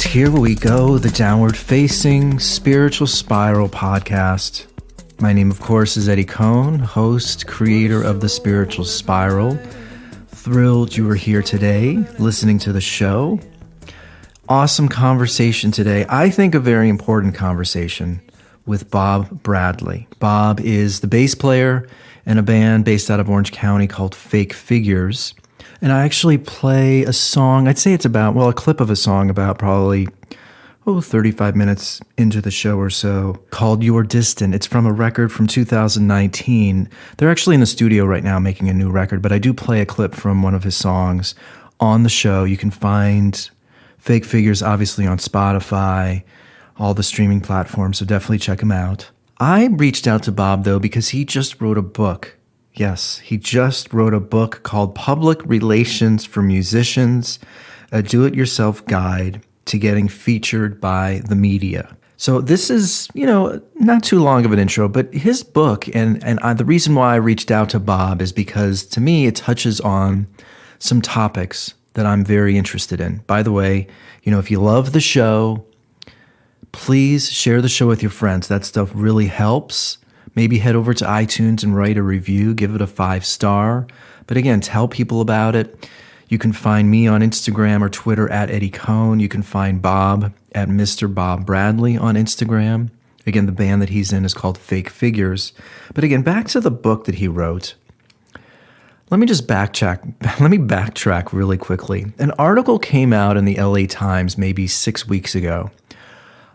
Here we go, the downward-facing spiritual spiral podcast. My name, of course, is Eddie Cohn, host, creator of The Spiritual Spiral. Thrilled you are here today, listening to the show. Awesome conversation today. I think a very important conversation with Bob Bradley. Bob is the bass player in a band based out of Orange County called Fake Figures. And I actually play a song, I'd say it's about, a clip of a song about probably, 35 minutes into the show or so, called You're Distant. It's from a record from 2019. They're actually in the studio right now making a new record, but I do play a clip from one of his songs on the show. You can find Fake Figures obviously on Spotify, all the streaming platforms, so definitely check him out. I reached out to Bob, though, because he just wrote a book. Yes, he just wrote a book called Public Relations for Musicians, a do-it-yourself guide to getting featured by the media. So this is, not too long of an intro, but his book, and the reason why I reached out to Bob is because, to me, it touches on some topics that I'm very interested in. By the way, if you love the show, please share the show with your friends. That stuff really helps. Maybe head over to iTunes and write a review, give it a 5-star. But again, tell people about it. You can find me on Instagram or Twitter at Eddie Cohn. You can find Bob at Mr. Bob Bradley on Instagram. Again, the band that he's in is called Fake Figures. But again, back to the book that he wrote. Let me backtrack really quickly. An article came out in the LA Times maybe 6 weeks ago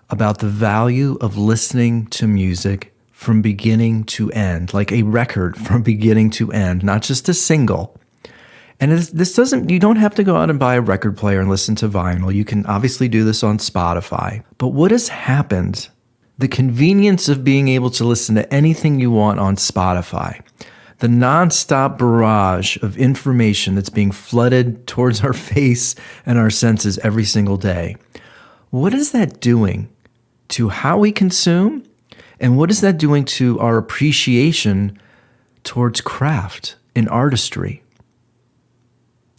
about the value of listening to music from beginning to end, like a record from beginning to end, not just a single. And you don't have to go out and buy a record player and listen to vinyl. You can obviously do this on Spotify. But what has happened? The convenience of being able to listen to anything you want on Spotify, the nonstop barrage of information that's being flooded towards our face and our senses every single day. What is that doing to how we consume? And what is that doing to our appreciation towards craft and artistry?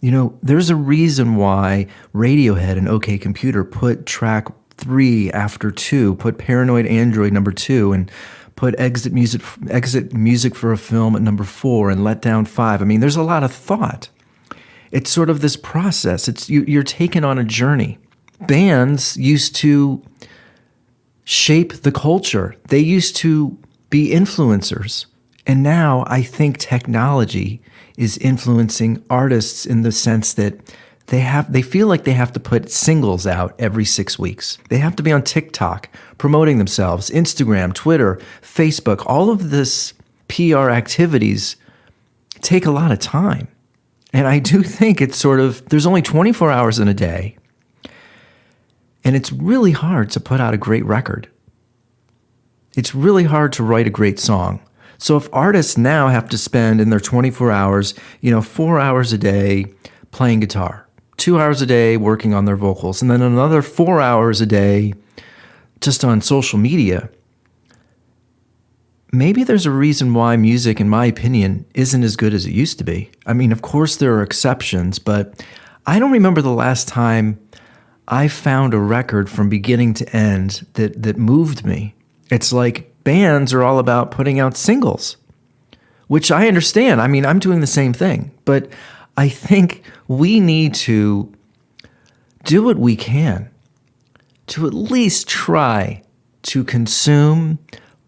There's a reason why Radiohead and OK Computer put track 3 after 2, put Paranoid Android number 2, and put Exit Music for a Film at number 4, and Let Down 5. I mean, there's a lot of thought. It's sort of this process. You're taken on a journey. Bands used to shape the culture. They used to be influencers. And now I think technology is influencing artists in the sense that they feel like they have to put singles out every 6 weeks. They have to be on TikTok promoting themselves, Instagram, Twitter, Facebook. All of this PR activities take a lot of time. And I do think there's only 24 hours in a day. And it's really hard to put out a great record. It's really hard to write a great song. So if artists now have to spend in their 24 hours, 4 hours a day playing guitar, 2 hours a day working on their vocals, and then another 4 hours a day just on social media, maybe there's a reason why music, in my opinion, isn't as good as it used to be. I mean, of course there are exceptions, but I don't remember the last time I found a record from beginning to end that moved me. It's like bands are all about putting out singles, which I understand. I mean, I'm doing the same thing, but I think we need to do what we can to at least try to consume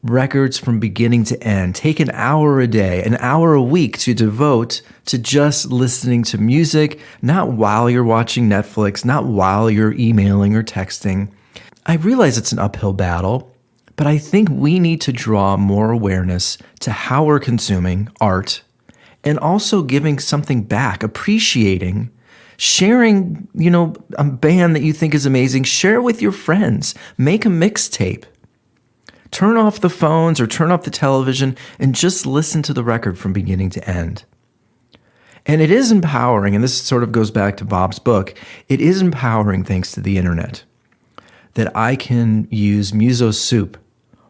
records from beginning to end. Take an hour a day, an hour a week to devote to just listening to music, not while you're watching Netflix, not while you're emailing or texting. I realize it's an uphill battle, but I think we need to draw more awareness to how we're consuming art and also giving something back, appreciating, sharing, a band that you think is amazing. Share it with your friends. Make a mixtape. Turn off the phones or turn off the television and just listen to the record from beginning to end. And it is empowering, and this sort of goes back to Bob's book, it is empowering thanks to the internet that I can use Muso Soup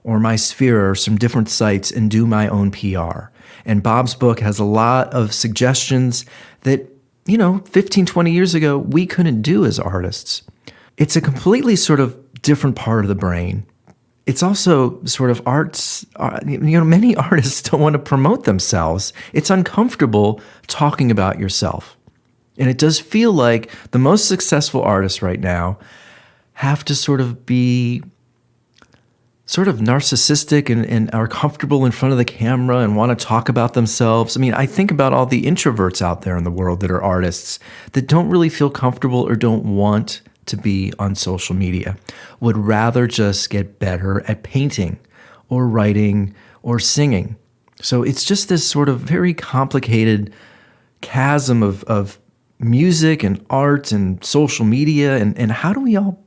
or My Sphere or some different sites and do my own PR. And Bob's book has a lot of suggestions that, 15, 20 years ago, we couldn't do as artists. it's a completely sort of different part of the brain. It's also sort of many artists don't want to promote themselves. It's uncomfortable talking about yourself. And it does feel like the most successful artists right now have to sort of be sort of narcissistic and are comfortable in front of the camera and want to talk about themselves. I mean, I think about all the introverts out there in the world that are artists that don't really feel comfortable or don't want to be on social media, would rather just get better at painting or writing or singing. So it's just this sort of very complicated chasm of music and art and social media, and how do we all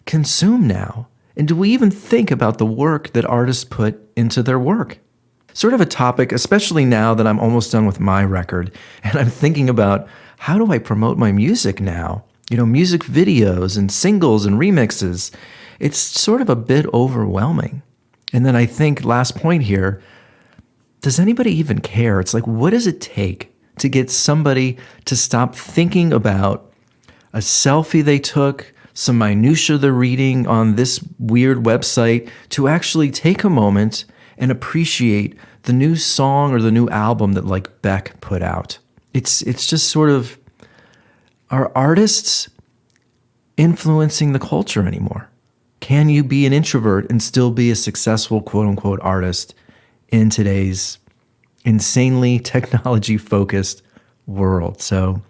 consume now? And do we even think about the work that artists put into their work? Sort of a topic, especially now that I'm almost done with my record, and I'm thinking about how do I promote my music now? You know, music videos and singles and remixes. It's sort of a bit overwhelming. And then I think, last point here, does anybody even care? It's like, what does it take to get somebody to stop thinking about a selfie they took, some minutia they're reading on this weird website, to actually take a moment and appreciate the new song or the new album that like Beck put out? It's just sort of, are artists influencing the culture anymore? Can you be an introvert and still be a successful quote-unquote artist in today's insanely technology-focused world? So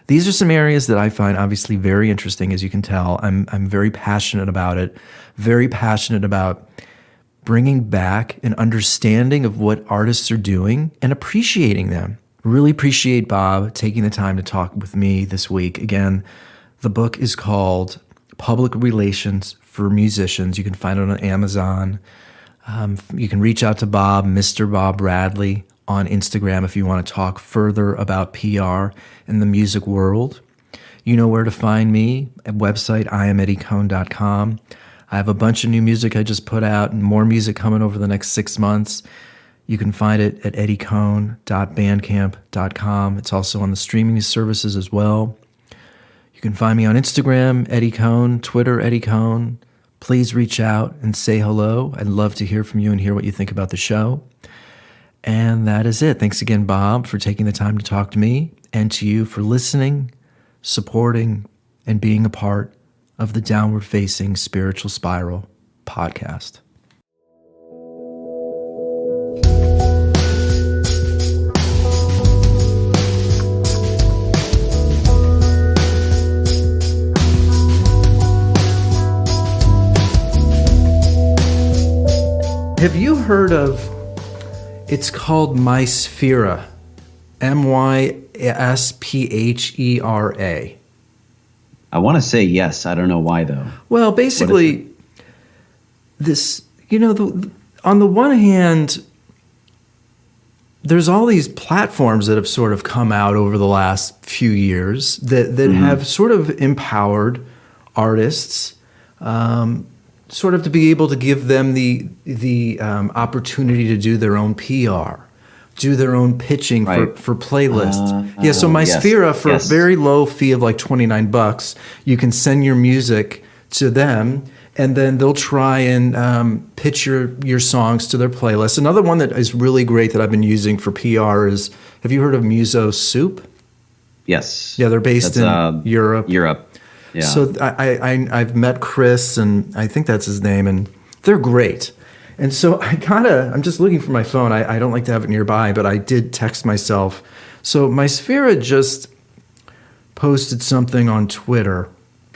these are some areas that I find obviously very interesting, as you can tell. I'm very passionate about it, very passionate about bringing back an understanding of what artists are doing and appreciating them. Really appreciate Bob taking the time to talk with me this week. Again, the book is called Public Relations for Musicians. You can find it on Amazon. You can reach out to Bob, Mr. Bob Bradley, on Instagram if you want to talk further about PR in the music world. You know where to find me at website IamEddieCohn.com. I have a bunch of new music I just put out and more music coming over the next 6 months. You can find it at eddiecohn.bandcamp.com. It's also on the streaming services as well. You can find me on Instagram, Eddie Cohn, Twitter, Eddie Cohn. Please reach out and say hello. I'd love to hear from you and hear what you think about the show. And that is it. Thanks again, Bob, for taking the time to talk to me, and to you for listening, supporting, and being a part of the Downward Facing Spiritual Spiral podcast. Have you heard of, it's called Mysphere, Mysphere. I want to say yes. I don't know why, though. Well, basically, this, on the one hand, there's all these platforms that have sort of come out over the last few years that have sort of empowered artists, sort of to be able to give them the opportunity to do their own PR, do their own pitching for playlists. So Mysphere, for a very low fee of like $29, you can send your music to them, and then they'll try and pitch your songs to their playlist. Another one that is really great that I've been using for PR is, have you heard of Muso Soup? Yes. Yeah, they're based in Europe. Yeah. So I've met Chris, and I think that's his name, and they're great. And so I'm just looking for my phone. I don't like to have it nearby, but I did text myself. So Mysphere just posted something on Twitter.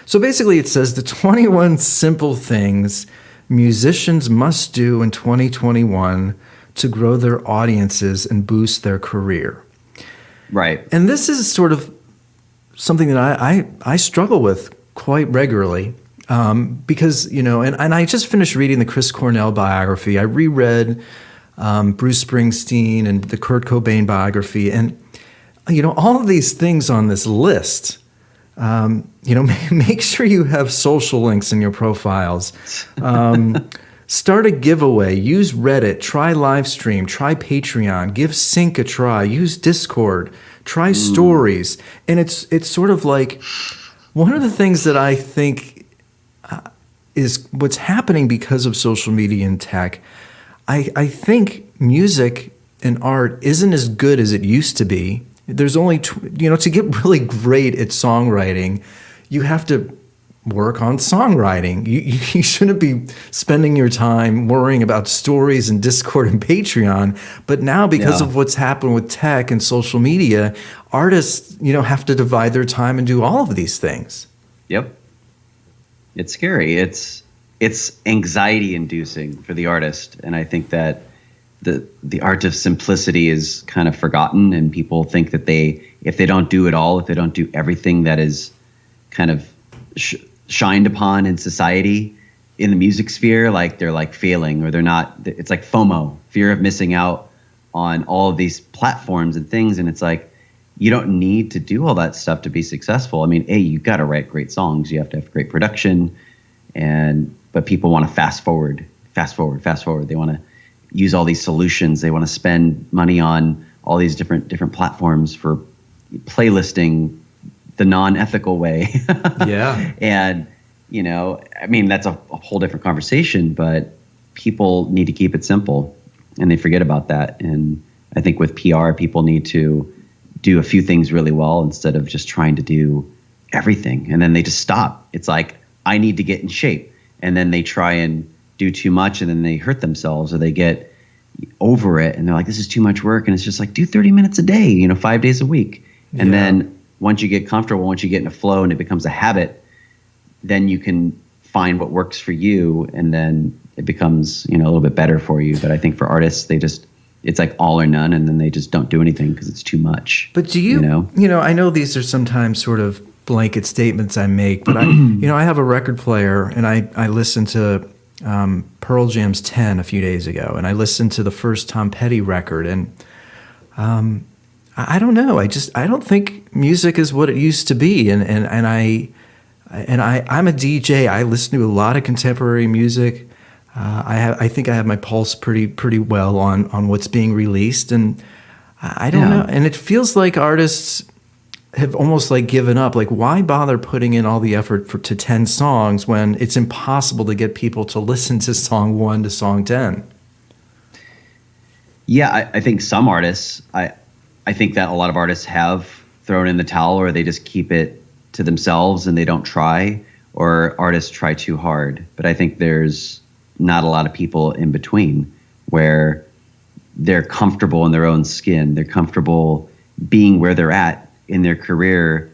So basically it says the 21 simple things musicians must do in 2021 to grow their audiences and boost their career. Right. And this is sort of something that I struggle with quite regularly. Because, and I just finished reading the Chris Cornell biography. I reread Bruce Springsteen and the Kurt Cobain biography. And, all of these things on this list, make sure you have social links in your profiles. Start a giveaway. Use Reddit. Try Livestream. Try Patreon. Give Sync a try. Use Discord. Try Stories. And it's sort of like one of the things that I think is what's happening because of social media and tech. I think music and art isn't as good as it used to be. There's only, to get really great at songwriting, you have to work on songwriting. You shouldn't be spending your time worrying about stories and Discord and Patreon. But now, because of what's happened with tech and social media, artists, have to divide their time and do all of these things. Yep. It's scary. It's anxiety inducing for the artist. And I think that the art of simplicity is kind of forgotten, and people think that if they don't do it all, if they don't do everything that is kind of shined upon in society, in the music sphere, like they're like failing, or they're not. It's like FOMO, fear of missing out on all of these platforms and things. And it's like, you don't need to do all that stuff to be successful. I mean, you got to write great songs. You have to have great production, but people want to fast forward. They want to use all these solutions. They want to spend money on all these different platforms for playlisting the non-ethical way. Yeah. And, I mean, that's a whole different conversation, but people need to keep it simple, and they forget about that. And I think with PR, people need to do a few things really well instead of just trying to do everything. And then they just stop. It's like, I need to get in shape. And then they try and do too much, and then they hurt themselves, or they get over it and they're like, this is too much work. And it's just like, do 30 minutes a day, 5 days a week. And then once you get comfortable, once you get in a flow and it becomes a habit, then you can find what works for you, and then it becomes, a little bit better for you. But I think for artists, it's like all or none, and then they just don't do anything because it's too much. But do you, I know these are sometimes sort of blanket statements I make, but I have a record player, and I listened to Pearl Jam's 10 a few days ago, and I listened to the first Tom Petty record, and I don't know. I don't think music is what it used to be, and I'm a DJ. I listen to a lot of contemporary music. I think I have my pulse pretty well on what's being released, and I don't know. And it feels like artists have almost like given up. Like, why bother putting in all the effort to 10 songs when it's impossible to get people to listen to song 1 to song 10? Yeah, I think some artists, I think that a lot of artists have thrown in the towel, or they just keep it to themselves and they don't try, or artists try too hard. But I think there's not a lot of people in between where they're comfortable in their own skin. They're comfortable being where they're at in their career,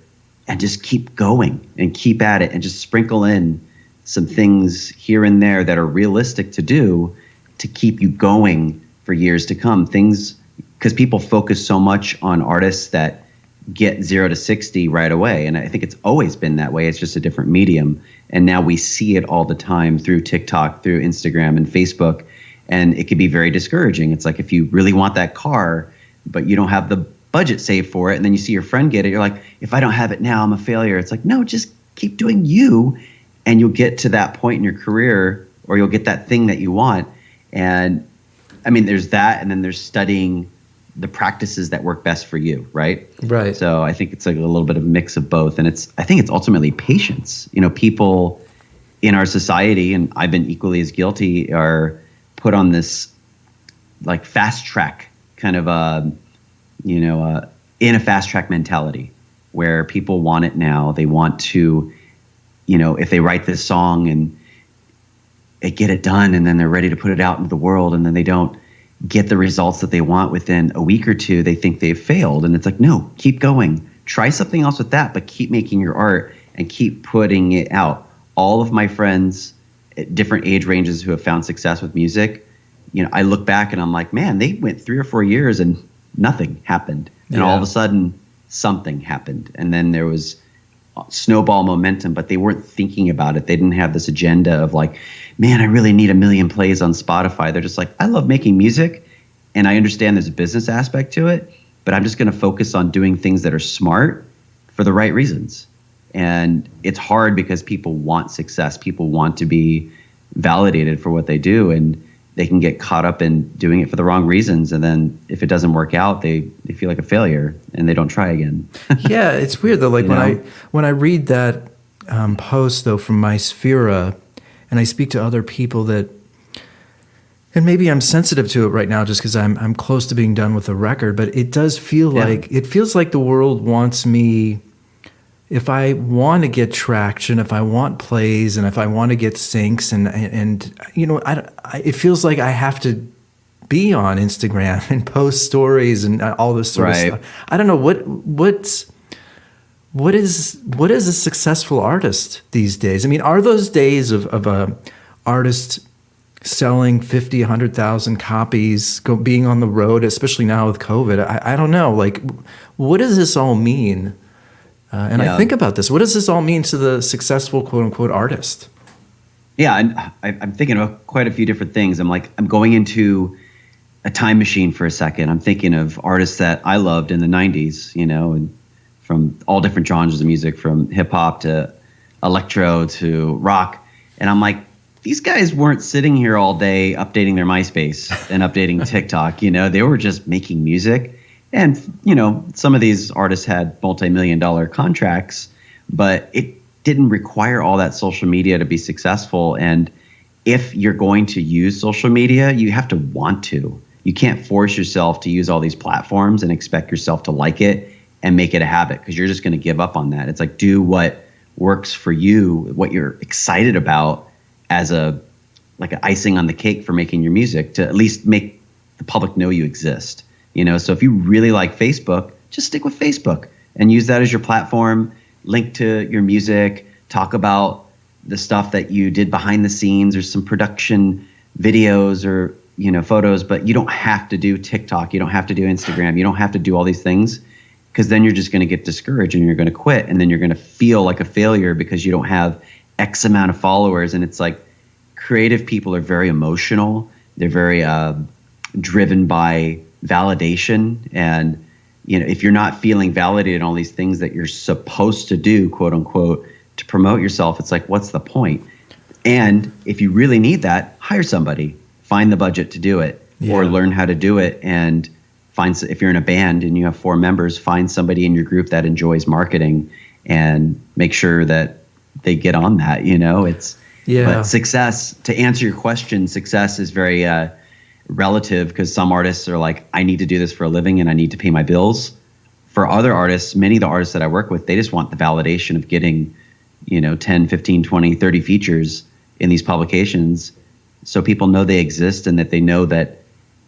and just keep going and keep at it, and just sprinkle in some things here and there that are realistic to do to keep you going for years to come. Things, because people focus so much on artists that get 0 to 60 right away. And I think it's always been that way. It's just a different medium. And now we see it all the time through TikTok, through Instagram and Facebook. And it can be very discouraging. It's like, if you really want that car, but you don't have the budget saved for it, and then you see your friend get it, you're like, if I don't have it now, I'm a failure. It's like, no, just keep doing you, and you'll get to that point in your career, or you'll get that thing that you want. And I mean, there's that, and then there's studying the practices that work best for you, right? Right. So I think it's like a little bit of a mix of both, and I think it's ultimately patience. People in our society, and I've been equally as guilty, are put on this like fast track kind of in a fast track mentality, where people want it now. They want to, if they write this song and they get it done, and then they're ready to put it out into the world, and then they don't get the results that they want within a week or two, they think they've failed. And it's like, no, keep going. Try something else with that, but keep making your art and keep putting it out. All of my friends at different age ranges who have found success with music, I look back and I'm like, man, they went 3 or 4 years and nothing happened. And all of a sudden something happened. And then there was snowball momentum, but they weren't thinking about it. They didn't have this agenda of like, man, I really need 1 million plays on Spotify. They're just like, I love making music, and I understand there's a business aspect to it, but I'm just going to focus on doing things that are smart for the right reasons. And it's hard because people want success. People want to be validated for what they do, and they can get caught up in doing it for the wrong reasons. And then if it doesn't work out, they feel like a failure and they don't try again. Yeah, it's weird though. Like when I read that post though from My Sphera, and I speak to other people that, and maybe I'm sensitive to it right now just because I'm close to being done with the record, but it does feel like, it feels like the world wants me, if I want to get traction, if I want plays, and if I want to get syncs, and you know, it feels like I have to be on Instagram and post stories and all this sort of stuff. I don't know what is a successful artist these days? I mean, are those days of a artist selling 50, 100,000 copies, being on the road, especially now with COVID? I don't know. Like, what does this all mean? I think about this. What does this all mean to the successful quote unquote artist? Yeah, and I'm thinking of quite a few different things. I'm going into a time machine for a second. I'm thinking of artists that I loved in the 90s, you know, and from all different genres of music, from hip hop to electro to rock. And I'm like, these guys weren't sitting here all day updating their MySpace and updating TikTok, you know, they were just making music. And, you know, some of these artists had multi-million-dollar contracts, but it didn't require all that social media to be successful. And if you're going to use social media, you have to want to. You can't force yourself to use all these platforms and expect yourself to like it and make it a habit, because you're just going to give up on that. It's like, do what works for you, what you're excited about as an icing on the cake for making your music, to at least make the public know you exist. You know, so if you really like Facebook, just stick with Facebook and use that as your platform, link to your music, talk about the stuff that you did behind the scenes or some production videos or, you know, photos, but you don't have to do TikTok. You don't have to do Instagram. You don't have to do all these things, because then you're just going to get discouraged and you're going to quit. And then you're going to feel like a failure because you don't have X amount of followers. And it's like, creative people are very emotional. They're very driven by validation. And, you know, if you're not feeling validated on all these things that you're supposed to do, quote unquote, to promote yourself, it's like, what's the point? And if you really need that, hire somebody, find the budget to do it, or learn how to do it. And if you're in a band and you have 4 members, find somebody in your group that enjoys marketing and make sure that they get on that, you know. But success, to answer your question, success is very relative, because some artists are like, I need to do this for a living and I need to pay my bills. For other artists, many of the artists that I work with, they just want the validation of getting, you know, 10, 15, 20, 30 features in these publications, so people know they exist and that they know that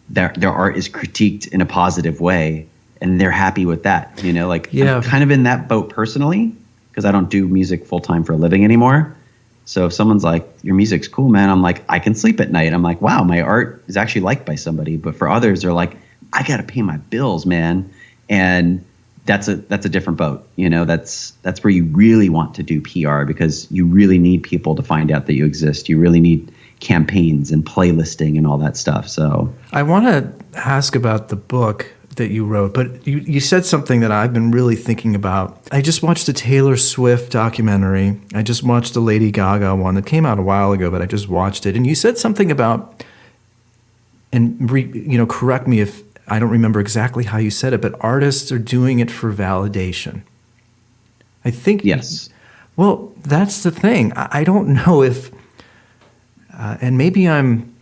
their art is critiqued in a positive way, and they're happy with that. You know, like, I'm kind of in that boat personally, because I don't do music full time for a living anymore. So if someone's like, your music's cool, man, I'm like, I can sleep at night. I'm like, wow, my art is actually liked by somebody. But for others, they're like, I got to pay my bills, man. And that's a different boat. You know, that's where you really want to do PR, because you really need people to find out that you exist. You really need campaigns and playlisting and all that stuff. So I want to ask about the book that you wrote, but you said something that I've been really thinking about. I just watched a Taylor Swift documentary. I just watched a Lady Gaga one that came out a while ago, but I just watched it. And you said something about, and correct me if I don't remember exactly how you said it, but artists are doing it for validation. I think. Yes. Well, that's the thing. I don't know if, and maybe I'm.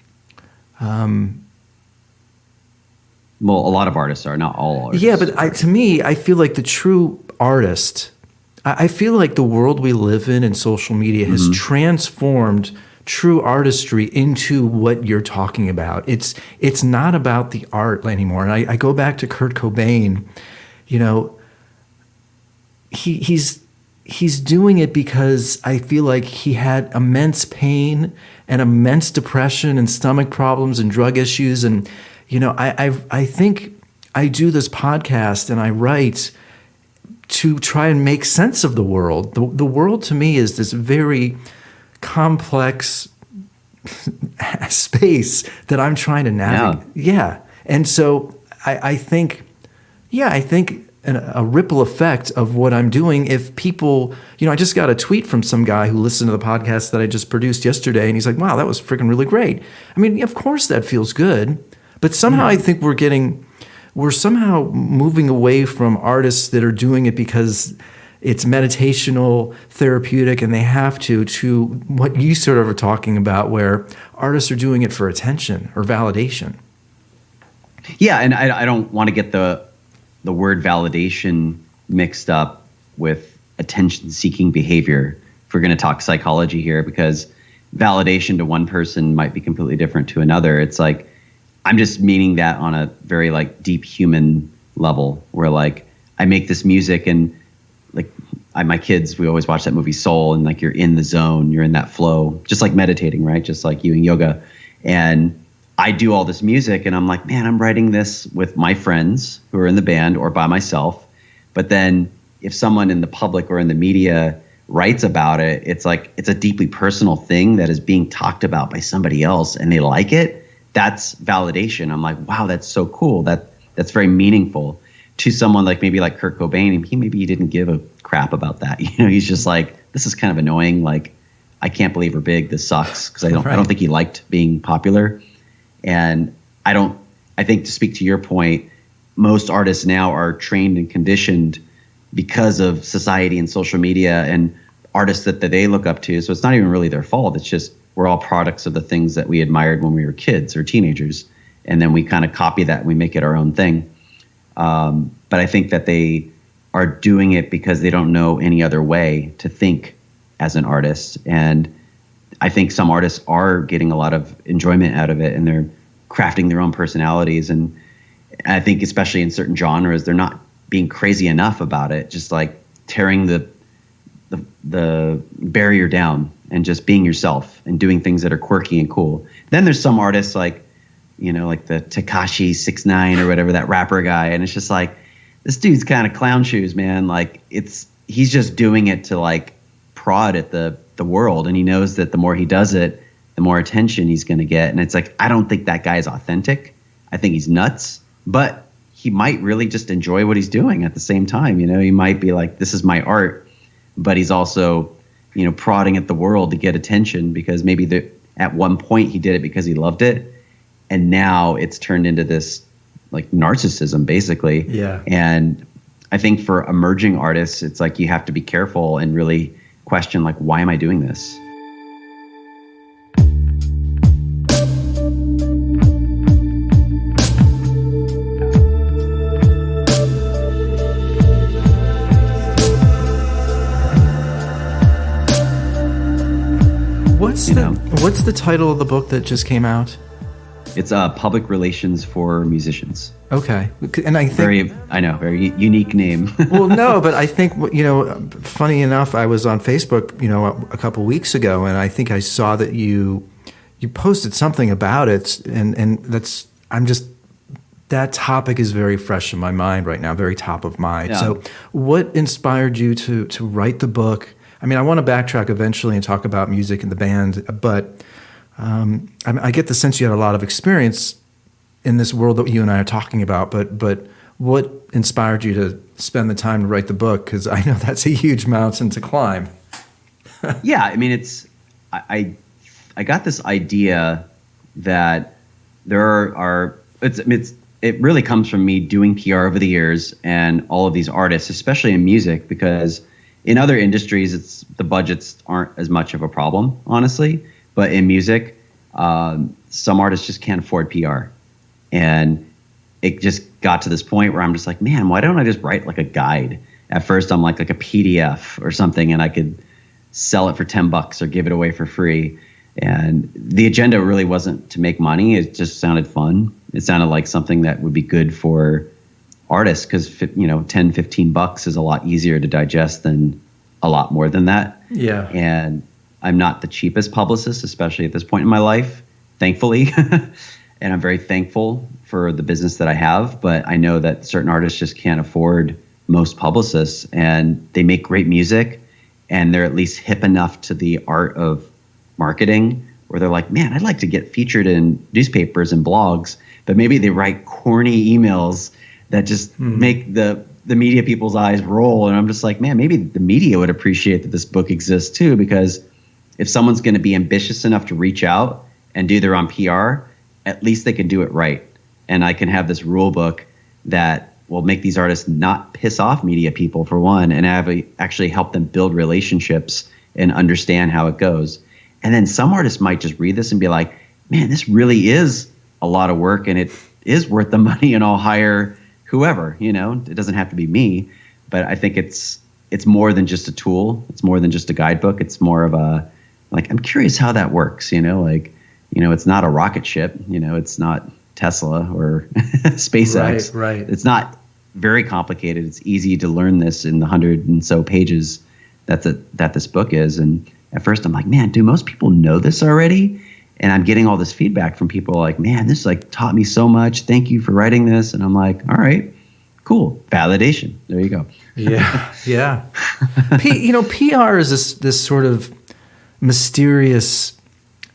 Well, a lot of artists are, not all artists. Yeah, but to me, I feel like the true artist, I feel like the world we live in and social media has transformed true artistry into what you're talking about. It's not about the art anymore. And I go back to Kurt Cobain. You know, he's doing it because I feel like he had immense pain and immense depression and stomach problems and drug issues. And, you know, I think I do this podcast and I write to try and make sense of the world. The world to me is this very complex space that I'm trying to navigate. Yeah. And so I think a ripple effect of what I'm doing, if people, you know, I just got a tweet from some guy who listened to the podcast that I just produced yesterday, and he's like, wow, that was freaking really great. I mean, of course that feels good, but somehow I think we're somehow moving away from artists that are doing it because it's meditational, therapeutic, and they have to what you sort of are talking about, where artists are doing it for attention or validation. Yeah, and I don't want to get the word validation mixed up with attention-seeking behavior, if we're going to talk psychology here, because validation to one person might be completely different to another. It's like, I'm just meaning that on a very like deep human level, where like I make this music and like my kids, we always watch that movie Soul, and like you're in the zone, you're in that flow, just like meditating, right? Just like you in yoga. And I do all this music and I'm like, man, I'm writing this with my friends who are in the band or by myself. But then if someone in the public or in the media writes about it, it's like, it's a deeply personal thing that is being talked about by somebody else and they like it. That's validation. I'm like, wow, that's so cool. That's very meaningful. To someone like maybe like Kurt Cobain, he didn't give a crap about that. You know, he's just like, this is kind of annoying. Like, I can't believe we're big. This sucks. Because I don't think he liked being popular. And I think, to speak to your point, most artists now are trained and conditioned because of society and social media and artists that they look up to. So it's not even really their fault. It's just we're all products of the things that we admired when we were kids or teenagers. And then we kind of copy that and we make it our own thing. But I think that they are doing it because they don't know any other way to think as an artist. And I think some artists are getting a lot of enjoyment out of it and they're crafting their own personalities. And I think especially in certain genres, they're not being crazy enough about it, just like tearing the barrier down and just being yourself and doing things that are quirky and cool. Then there's some artists like, you know, like the Tekashi 6ix9ine or whatever, that rapper guy. And it's just like, this dude's kind of clown shoes, man. Like he's just doing it to like prod at the world. And he knows that the more he does it, the more attention he's going to get. And it's like, I don't think that guy is authentic. I think he's nuts, but he might really just enjoy what he's doing at the same time. You know, he might be like, this is my art, but he's also, you know, prodding at the world to get attention because maybe at one point he did it because he loved it. And now it's turned into this like narcissism, basically. Yeah. And I think for emerging artists, it's like you have to be careful and really question, like, why am I doing this? What's the title of the book that just came out? It's Public Relations for Musicians. Okay. And I think... very unique name. Well, no, but I think, you know, funny enough, I was on Facebook, you know, a couple weeks ago, and I think I saw that you posted something about it, and that topic is very fresh in my mind right now, very top of mind. Yeah. So what inspired you to write the book? I mean, I want to backtrack eventually and talk about music and the band, but I get the sense you had a lot of experience in this world that you and I are talking about, but what inspired you to spend the time to write the book? Because I know that's a huge mountain to climb. Yeah, I mean, I got this idea that it really comes from me doing PR over the years and all of these artists, especially in music, because in other industries, the budgets aren't as much of a problem, honestly. But in music, some artists just can't afford PR. And it just got to this point where I'm just like, man, why don't I just write like a guide? At first, I'm like a PDF or something, and I could sell it for $10 or give it away for free. And the agenda really wasn't to make money. It just sounded fun. It sounded like something that would be good for artists because, you know, $10, $15 is a lot easier to digest than a lot more than that. Yeah. And I'm not the cheapest publicist, especially at this point in my life, thankfully. And I'm very thankful for the business that I have. But I know that certain artists just can't afford most publicists, and they make great music and they're at least hip enough to the art of marketing where they're like, man, I'd like to get featured in newspapers and blogs, but maybe they write corny emails that just make the media people's eyes roll. And I'm just like, man, maybe the media would appreciate that this book exists too, because if someone's going to be ambitious enough to reach out and do their own PR, at least they can do it right. And I can have this rule book that will make these artists not piss off media people, for one, and actually help them build relationships and understand how it goes. And then some artists might just read this and be like, man, this really is a lot of work and it is worth the money, and I'll hire whoever, it doesn't have to be me. But I think it's more than just a tool. It's more than just a guidebook. It's more of a, like, I'm curious how that works, it's not a rocket ship, it's not Tesla or SpaceX. Right. It's not very complicated. It's easy to learn this in the 100 and so pages that this book is. And at first I'm like, man, do most people know this already? And I'm getting all this feedback from people like, man, this taught me so much. Thank you for writing this. And I'm like, all right, cool. Validation. There you go. Yeah. PR is this sort of mysterious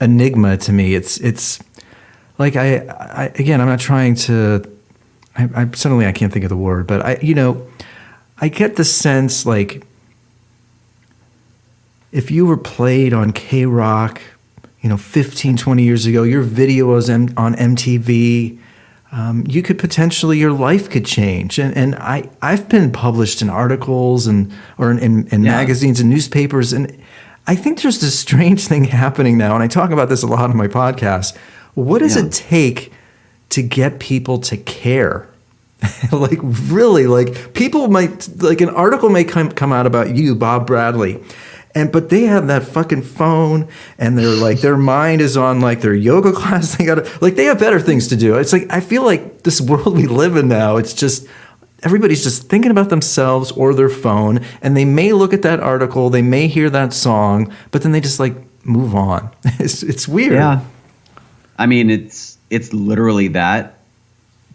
enigma to me. It's like, I again, I'm not trying to, I suddenly I can't think of the word, but I get the sense, like, if you were played on K-Rock, 15, 20 years ago, your video was on MTV, you could potentially, your life could change. And I've been published in articles or in magazines and newspapers. And I think there's this strange thing happening now. And I talk about this a lot on my podcast. What does it take to get people to care? Like, really, like, people might, like, an article may come out about you, Bob Bradley, but they have that fucking phone, and they're like, their mind is on, like, their yoga class. They have better things to do. It's like, I feel like this world we live in now, it's just, everybody's just thinking about themselves or their phone, and they may look at that article, they may hear that song, but then they just, like, move on. It's weird. Yeah. I mean, it's literally that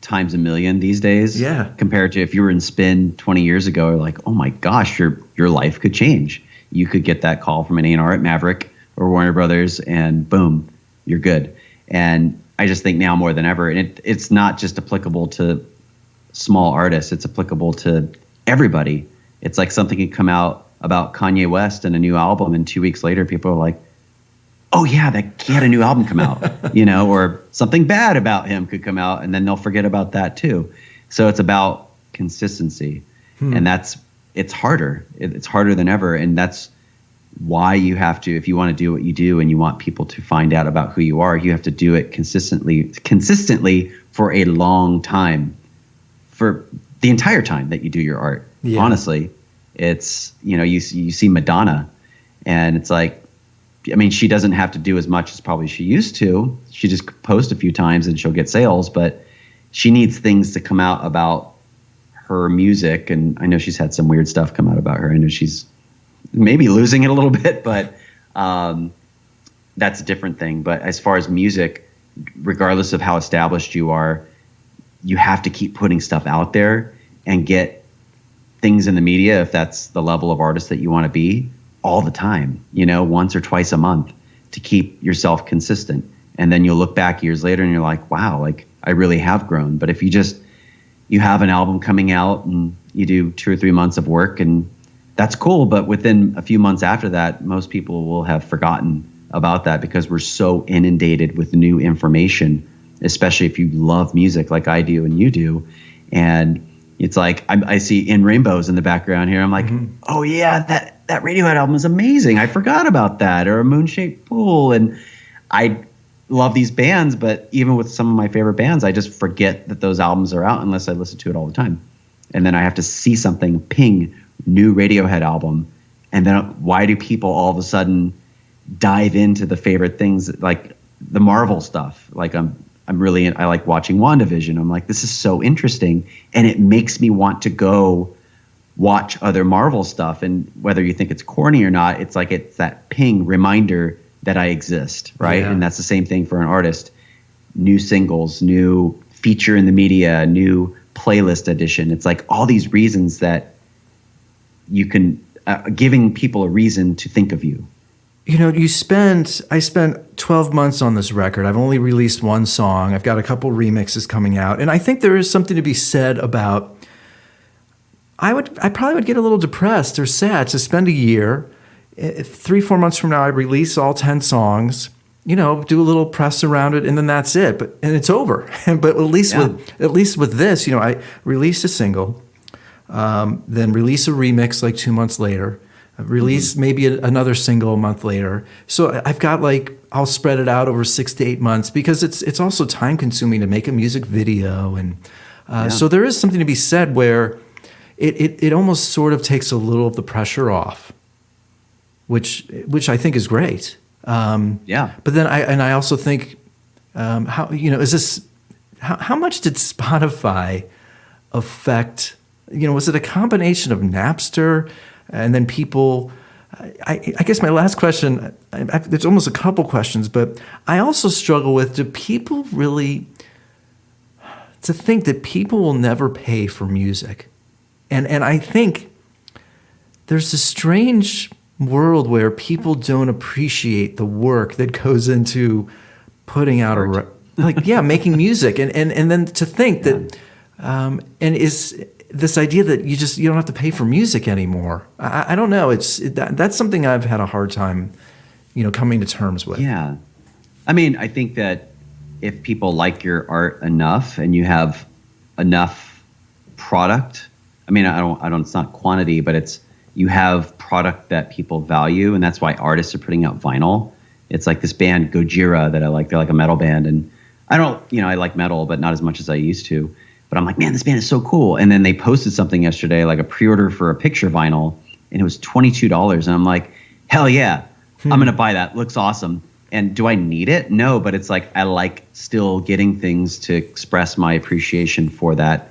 times a million these days. Yeah. Compared to if you were in spin 20 years ago, like, oh my gosh, your life could change. You could get that call from an A&R at Maverick or Warner Brothers, and boom, you're good. And I just think now more than ever, and it's not just applicable to small artists, it's applicable to everybody. It's like something could come out about Kanye West and a new album, and 2 weeks later people are like, oh yeah, he had a new album come out, or something bad about him could come out, and then they'll forget about that too. So it's about consistency. And it's harder. It's harder than ever. And that's why you have to, if you want to do what you do and you want people to find out about who you are, you have to do it consistently for a long time, for the entire time that you do your art. Yeah. Honestly, it's, you see Madonna, and it's like, I mean, she doesn't have to do as much as probably she used to. She just posts a few times and she'll get sales, but she needs things to come out about her music. And I know she's had some weird stuff come out about her. I know she's maybe losing it a little bit, but that's a different thing. But as far as music, regardless of how established you are, you have to keep putting stuff out there and get things in the media, if that's the level of artist that you want to be, all the time, once or twice a month, to keep yourself consistent. And then you'll look back years later and you're like, wow, like, I really have grown. But if you have an album coming out and you do 2 or 3 months of work, and that's cool, but within a few months after that, most people will have forgotten about that, because we're so inundated with new information, especially if you love music like I do and you do. And it's like, I see In Rainbows in the background here. I'm like, oh yeah, that Radiohead album is amazing. I forgot about that. Or A Moon-Shaped Pool. And I love these bands, but even with some of my favorite bands, I just forget that those albums are out unless I listen to it all the time. And then I have to see something, ping, new Radiohead album. And then why do people all of a sudden dive into the favorite things, like the Marvel stuff? Like I like watching WandaVision. I'm like, this is so interesting. And it makes me want to go watch other Marvel stuff. And whether you think it's corny or not, it's like, it's that ping reminder that I exist, right? Yeah. And that's the same thing for an artist. New singles, new feature in the media, new playlist edition. It's like all these reasons that you can, giving people a reason to think of you. I spent 12 months on this record. I've only released one song. I've got a couple remixes coming out. And I think there is something to be said about, I probably would get a little depressed or sad to spend a year. 3-4 months from now, I release all 10 songs. do a little press around it, and then that's it. And it's over. But at least with this, I released a single, then release a remix like 2 months later, release maybe another single a month later. So I've got I'll spread it out over 6 to 8 months, because it's also time consuming to make a music video, and so there is something to be said where it almost sort of takes a little of the pressure off, which I think is great. But then I also think, how much did Spotify affect? Was it a combination of Napster and then people? I guess my last question, there's almost a couple questions, but I also struggle with, do people really, to think that people will never pay for music? And I think there's this strange world where people don't appreciate the work that goes into putting out making music, and then to think that and is this idea that you don't have to pay for music anymore. I don't know. That's something I've had a hard time, coming to terms with. Yeah, I mean, I think that if people like your art enough and you have enough product, I mean, I don't. It's not quantity, but you have product that people value, and that's why artists are putting out vinyl. It's like this band Gojira that I like. They're like a metal band, and I like metal, but not as much as I used to. But I'm like, man, this band is so cool. And then they posted something yesterday, like a pre-order for a picture vinyl, and it was $22. And I'm like, hell yeah, I'm going to buy that. Looks awesome. And do I need it? No, but it's like I like still getting things to express my appreciation for that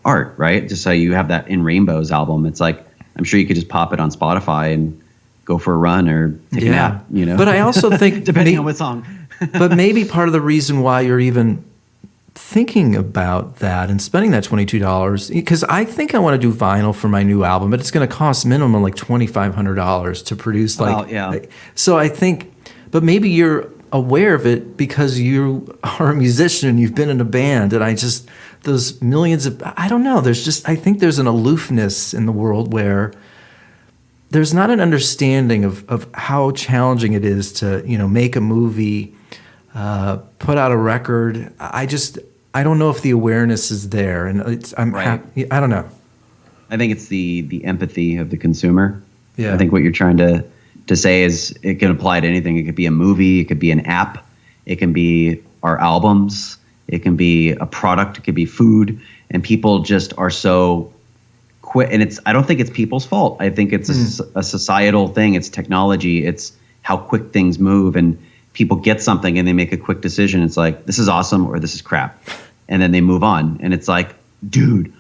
art, right? Just so you have that In Rainbows album. It's like, I'm sure you could just pop it on Spotify and go for a run or take a nap, But I also think depending on what song. But maybe part of the reason why you're even thinking about that and spending that $22, because I think I want to do vinyl for my new album, but it's going to cost minimum like $2,500 to produce. So I think, but maybe you're aware of it because you are a musician and you've been in a band, and those millions of, I don't know, I think there's an aloofness in the world where there's not an understanding of how challenging it is to, make a movie, put out a record. I don't know if the awareness is there, and happy. I don't know. I think it's the empathy of the consumer. Yeah. I think what you're trying to say is it can apply to anything. It could be a movie, it could be an app, it can be our albums, it can be a product, it could be food, and people just are so quick. And I don't think it's people's fault. I think it's a societal thing. It's technology. It's how quick things move, and people get something and they make a quick decision. It's like, this is awesome or this is crap. And then they move on. And it's like, dude,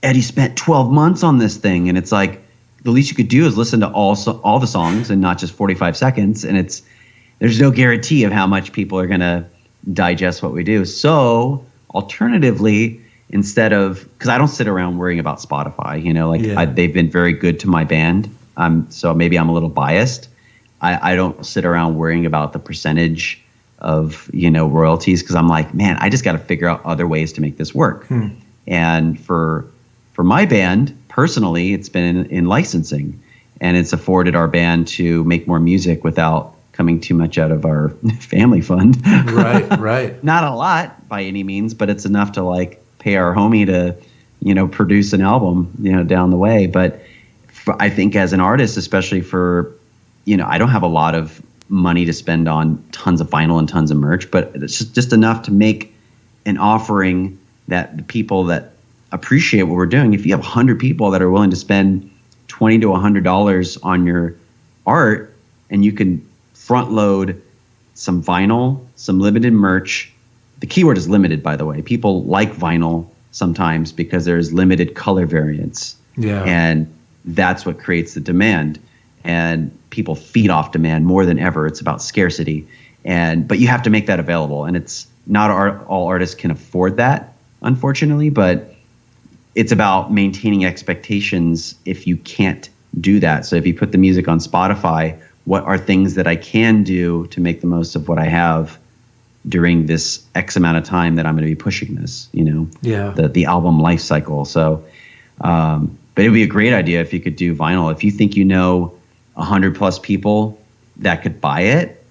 Eddie spent 12 months on this thing. And it's like, the least you could do is listen to all the songs and not just 45 seconds. And there's no guarantee of how much people are going to digest what we do. So alternatively, instead of, because I don't sit around worrying about Spotify, they've been very good to my band. So maybe I'm a little biased. I don't sit around worrying about the percentage of, royalties, because I'm like, man, I just got to figure out other ways to make this work. And for my band, personally, it's been in licensing, and it's afforded our band to make more music without coming too much out of our family fund. Right. Not a lot by any means, but it's enough to pay our homie to, produce an album, down the way. But I think as an artist, especially for, I don't have a lot of money to spend on tons of vinyl and tons of merch, but it's just enough to make an offering that the people that appreciate what we're doing, if you have 100 people that are willing to spend $20 to $100 on your art, and you can front load some vinyl, some limited merch. The keyword is limited, by the way. People like vinyl sometimes because there's limited color variants. Yeah. And that's what creates the demand. And people feed off demand more than ever. It's about scarcity. But you have to make that available. And it's not all artists can afford that, unfortunately, but it's about maintaining expectations if you can't do that. So if you put the music on Spotify, what are things that I can do to make the most of what I have during this X amount of time that I'm going to be pushing this, the album life cycle. So, but it'd be a great idea if you could do vinyl. If you think 100 plus people that could buy it,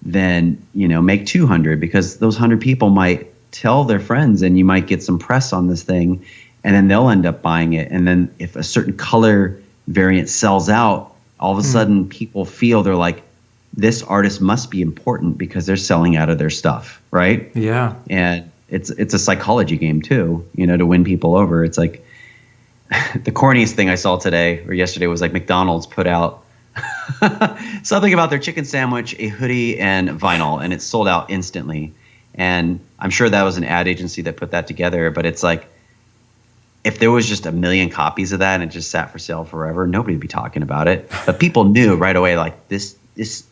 than, make 200, because those 100 people might tell their friends and you might get some press on this thing, and then they'll end up buying it. And then if a certain color variant sells out, all of a sudden people feel they're like, this artist must be important because they're selling out of their stuff, right? Yeah. And it's a psychology game too, to win people over. It's like the corniest thing I saw today or yesterday was like McDonald's put out something about their chicken sandwich, a hoodie, and vinyl, and it sold out instantly. And I'm sure that was an ad agency that put that together, but it's like, if there was just 1 million copies of that and it just sat for sale forever, nobody would be talking about it. But people knew right away, like, this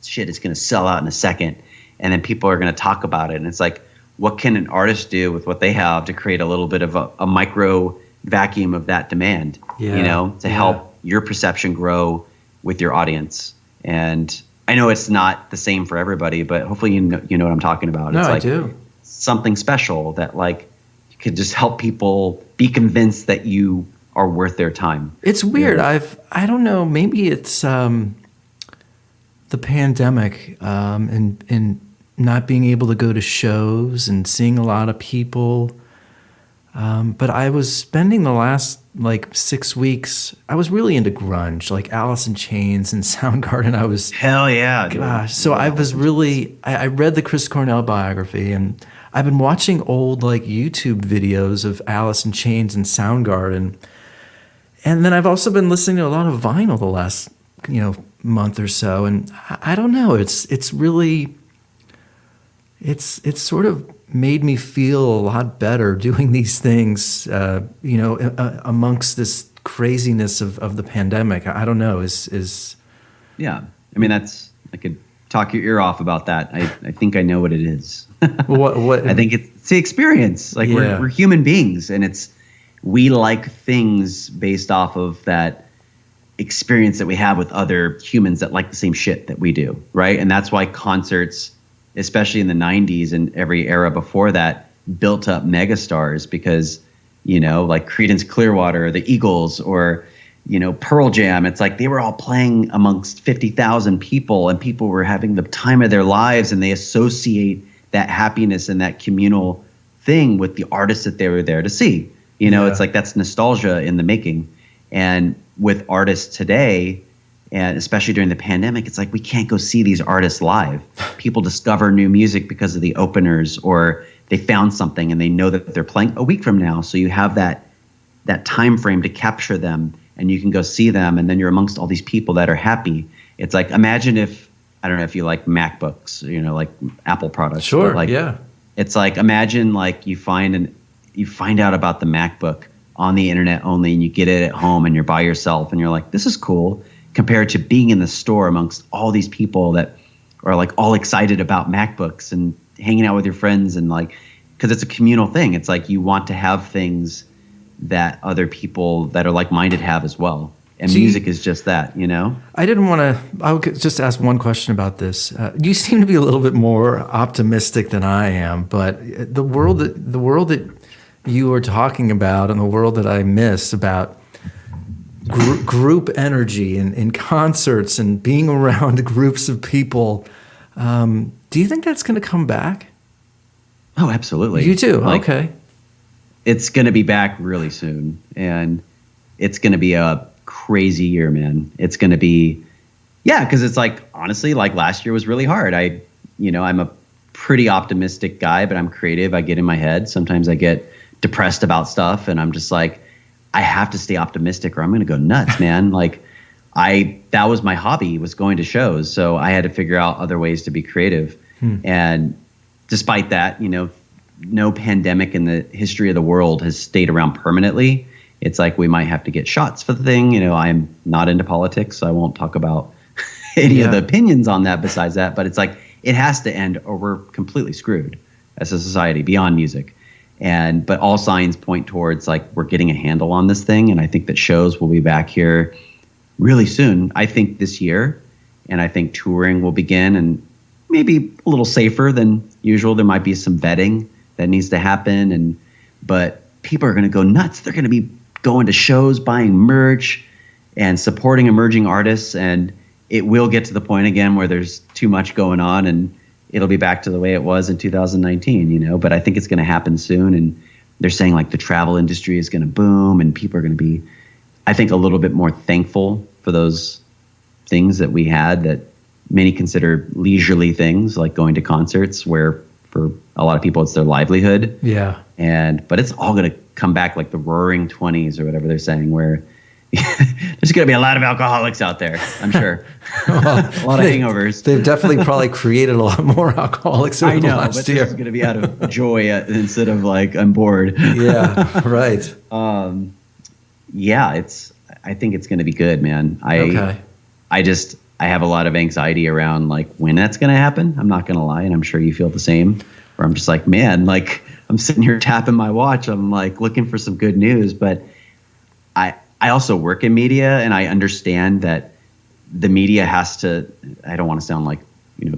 shit is going to sell out in a second, and then people are going to talk about it. And it's like, what can an artist do with what they have to create a little bit of a micro vacuum of that demand, to help your perception grow with your audience? And I know it's not the same for everybody, but hopefully you know what I'm talking about. No, it's like I do. Something special that like you could just help people be convinced that you are worth their time. It's weird. I don't know, maybe it's the pandemic and not being able to go to shows and seeing a lot of people. But I was spending the last 6 weeks, I was really into grunge, like Alice in Chains and Soundgarden. I was hell yeah, dude. Gosh, so I was really I read the Chris Cornell biography, and I've been watching old YouTube videos of Alice in Chains and Soundgarden, and then I've also been listening to a lot of vinyl the last month or so, and I don't know, it's really it's sort of made me feel a lot better doing these things, amongst this craziness of the pandemic. I don't know, is yeah. I mean, I could talk your ear off about that. I think I know what it is. What? I think it's the experience. Like we're human beings, and we like things based off of that experience that we have with other humans that like the same shit that we do, right? And that's why concerts, especially in the 90s and every era before that, built up megastars, because, like Creedence Clearwater, or the Eagles, or, Pearl Jam. It's like they were all playing amongst 50,000 people, and people were having the time of their lives, and they associate that happiness and that communal thing with the artists that they were there to see. It's like that's nostalgia in the making. And with artists today, and especially during the pandemic, it's like we can't go see these artists live. People discover new music because of the openers, or they found something and they know that they're playing a week from now. So you have that time frame to capture them, and you can go see them, and then you're amongst all these people that are happy. It's like, imagine if, I don't know if you like MacBooks, like Apple products. Sure, It's like, imagine you find out about the MacBook on the internet only, and you get it at home and you're by yourself and you're like, this is cool, compared to being in the store amongst all these people that are all excited about MacBooks and hanging out with your friends, and because it's a communal thing. It's like you want to have things that other people that are like-minded have as well. And music is just that, I didn't want to, I'll just ask one question about this. You seem to be a little bit more optimistic than I am, but the world that you were talking about, and the world that I miss about group energy and concerts and being around groups of people, do you think that's going to come back? Oh, absolutely. You do? Okay. It's going to be back really soon, and it's going to be a crazy year, man. It's going to be, because it's honestly, last year was really hard. I'm a pretty optimistic guy, but I'm creative. I get in my head. Sometimes I get depressed about stuff, and I'm just like, I have to stay optimistic or I'm going to go nuts, man. That was my hobby, was going to shows. So I had to figure out other ways to be creative. And despite that, no pandemic in the history of the world has stayed around permanently. It's like we might have to get shots for the thing. I'm not into politics, so I won't talk about any of the opinions on that besides that. But it's like, it has to end or we're completely screwed as a society beyond music. But all signs point towards we're getting a handle on this thing. And I think that shows will be back here really soon. I think this year, and I think touring will begin, and maybe a little safer than usual. There might be some vetting that needs to happen. But people are going to go nuts. They're going to be going to shows, buying merch, and supporting emerging artists. And it will get to the point again where there's too much going on, and it'll be back to the way it was in 2019, but I think it's going to happen soon. And they're saying like the travel industry is going to boom and people are going to be, I think, a little bit more thankful for those things that we had that many consider leisurely things, like going to concerts, where for a lot of people it's their livelihood. Yeah. But it's all going to come back like the roaring 20s or whatever they're saying, where there's going to be a lot of alcoholics out there, I'm sure. Well, a lot of hangovers. They've definitely probably created a lot more alcoholics over the last but year. This is going to be out of joy instead of like, I'm bored. Yeah, right. I think it's going to be good, man. Okay. I have a lot of anxiety around like when that's going to happen. I'm not going to lie. And I'm sure you feel the same, where I'm just like, man, like I'm sitting here tapping my watch. I'm like looking for some good news, but I also work in media, and I understand that the media has to, I don't want to sound like,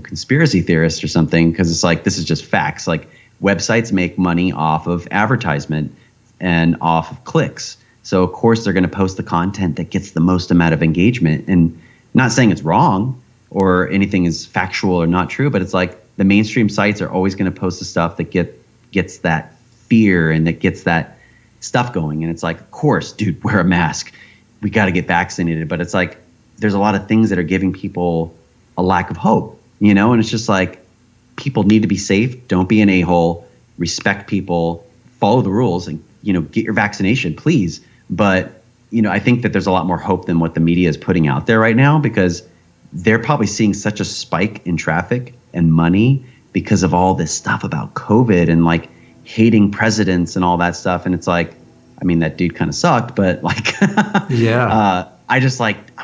conspiracy theorist or something, because it's like, this is just facts. Like websites make money off of advertisement and off of clicks. So of course they're going to post the content that gets the most amount of engagement. And not saying it's wrong or anything is factual or not true, but it's like the mainstream sites are always going to post the stuff that gets that fear and that gets that stuff going. And it's like, of course, dude, wear a mask. We got to get vaccinated. But it's like, there's a lot of things that are giving people a lack of hope, and it's just like, people need to be safe. Don't be an a-hole, respect people, follow the rules, and, get your vaccination, please. But, I think that there's a lot more hope than what the media is putting out there right now, because they're probably seeing such a spike in traffic and money because of all this stuff about COVID and like hating presidents and all that stuff. And it's like, I mean, that dude kind of sucked, but like, yeah. I